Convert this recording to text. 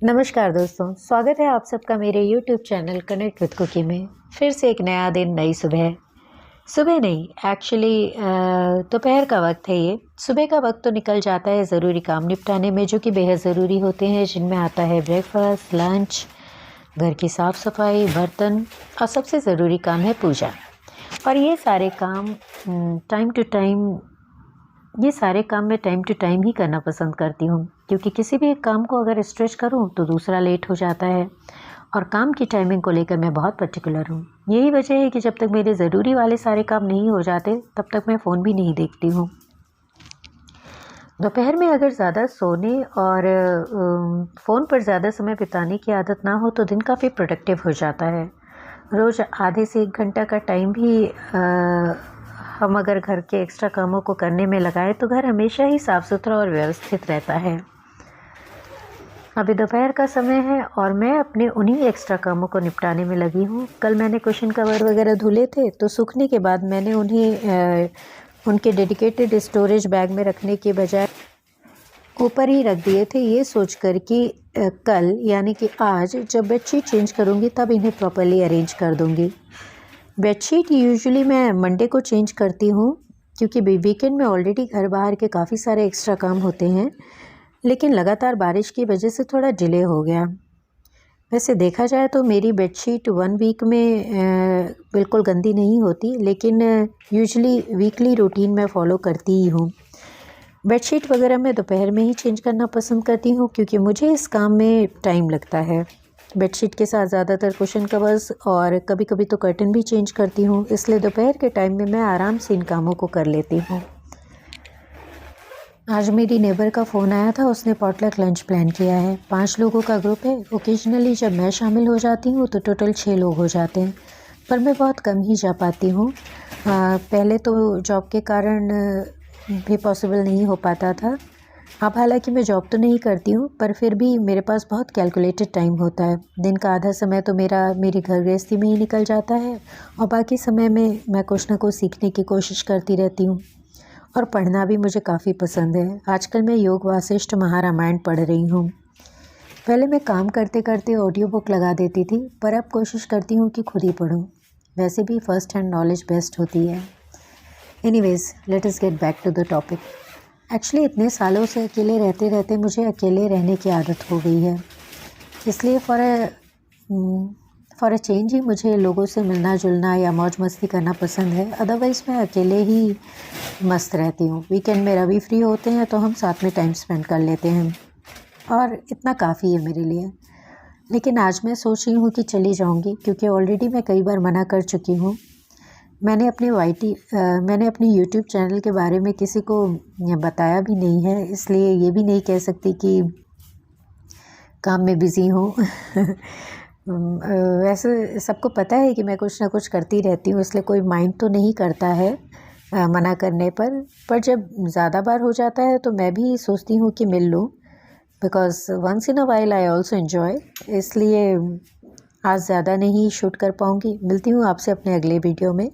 नमस्कार दोस्तों, स्वागत है आप सबका मेरे YouTube channel connect with cookie में। फिर से एक नया दिन, नई सुबह। सुबह नहीं, एक्चुअली दोपहर का वक्त है ये। सुबह का वक्त तो निकल जाता है ज़रूरी काम निपटाने में, जो कि बेहद ज़रूरी होते हैं, जिनमें आता है ब्रेकफास्ट, लंच, घर की साफ़ सफाई, बर्तन और सबसे ज़रूरी काम है पूजा। और ये सारे काम मैं टाइम टू टाइम ही करना पसंद करती हूँ, क्योंकि किसी भी एक काम को अगर स्ट्रेच करूँ तो दूसरा लेट हो जाता है। और काम की टाइमिंग को लेकर मैं बहुत पर्टिकुलर हूँ। यही वजह है कि जब तक मेरे ज़रूरी वाले सारे काम नहीं हो जाते तब तक मैं फ़ोन भी नहीं देखती हूँ। दोपहर में अगर ज़्यादा सोने और फ़ोन पर ज़्यादा समय बिताने की आदत ना हो तो दिन काफ़ी प्रोडक्टिव हो जाता है। रोज़ आधे से 1 घंटा का टाइम भी हम अगर घर के एक्स्ट्रा कामों को करने में लगाएं तो घर हमेशा ही साफ़ सुथरा और व्यवस्थित रहता है। अभी दोपहर का समय है और मैं अपने उन्हीं एक्स्ट्रा कामों को निपटाने में लगी हूँ। कल मैंने कुशन कवर वगैरह धुले थे, तो सूखने के बाद मैंने उन्हें उनके डेडिकेटेड स्टोरेज बैग में रखने के बजाय ऊपर ही रख दिए थे, ये सोचकर कि कल यानी कि आज जब बेडशीट चेंज करूँगी तब इन्हें प्रॉपर्ली अरेंज कर दूँगी। बेडशीट यूजुअली मैं मंडे को चेंज करती हूँ, क्योंकि वीकेंड में ऑलरेडी घर बाहर के काफ़ी सारे एक्स्ट्रा काम होते हैं, लेकिन लगातार बारिश की वजह से थोड़ा डिले हो गया। वैसे देखा जाए तो मेरी बेडशीट 1 वीक में बिल्कुल गंदी नहीं होती, लेकिन यूजुअली वीकली रूटीन मैं फ़ॉलो करती ही हूँ। बेडशीट वगैरह मैं दोपहर में ही चेंज करना पसंद करती हूँ, क्योंकि मुझे इस काम में टाइम लगता है। बेडशीट के साथ ज़्यादातर कुशन कवर्स और कभी-कभी तो कर्टन भी चेंज करती हूँ, इसलिए दोपहर के टाइम में मैं आराम से इन कामों को कर लेती हूँ। आज मेरी नेबर का फ़ोन आया था, उसने पॉटलक लंच प्लान किया है। 5 लोगों का ग्रुप है। ओकेजनली जब मैं शामिल हो जाती हूँ तो टोटल 6 लोग हो जाते हैं, पर मैं बहुत कम ही जा पाती हूँ। पहले तो जॉब के कारण भी पॉसिबल नहीं हो पाता था। अब हालांकि मैं जॉब तो नहीं करती हूँ, पर फिर भी मेरे पास बहुत कैलकुलेटेड टाइम होता है। दिन का आधा समय तो मेरी घर गृहस्थी में ही निकल जाता है, और बाकी समय में मैं कुछ ना कुछ सीखने की कोशिश करती रहती हूँ। और पढ़ना भी मुझे काफ़ी पसंद है। आजकल मैं योग वासिष्ठ महारामायण पढ़ रही हूँ। पहले मैं काम करते करते ऑडियो बुक लगा देती थी, पर अब कोशिश करती हूँ कि खुद ही पढूं। वैसे भी फर्स्ट हैंड नॉलेज बेस्ट होती है। Anyways, let us get back to the topic. Actually इतने सालों से अकेले रहते रहते मुझे अकेले रहने की आदत हो गई है, इसलिए फॉर अ चेंज ही मुझे लोगों से मिलना जुलना या मौज मस्ती करना पसंद है। अदरवाइज़ मैं अकेले ही मस्त रहती हूँ। वीकेंड में रवि फ्री होते हैं तो हम साथ में टाइम स्पेंड कर लेते हैं, और इतना काफ़ी है मेरे लिए। लेकिन आज मैं सोच रही हूँ कि चली जाऊँगी, क्योंकि ऑलरेडी मैं कई बार मना कर चुकी हूँ। मैंने अपने यूट्यूब चैनल के बारे में किसी को बताया भी नहीं है, इसलिए ये भी नहीं कह सकती कि काम में बिज़ी हूँ। वैसे सबको पता है कि मैं कुछ ना कुछ करती रहती हूँ, इसलिए कोई माइंड तो नहीं करता है मना करने पर जब ज़्यादा बार हो जाता है तो मैं भी सोचती हूँ कि मिल लूँ, because once in a while I also enjoy. इसलिए आज ज़्यादा नहीं शूट कर पाऊँगी। मिलती हूँ आपसे अपने अगले वीडियो में।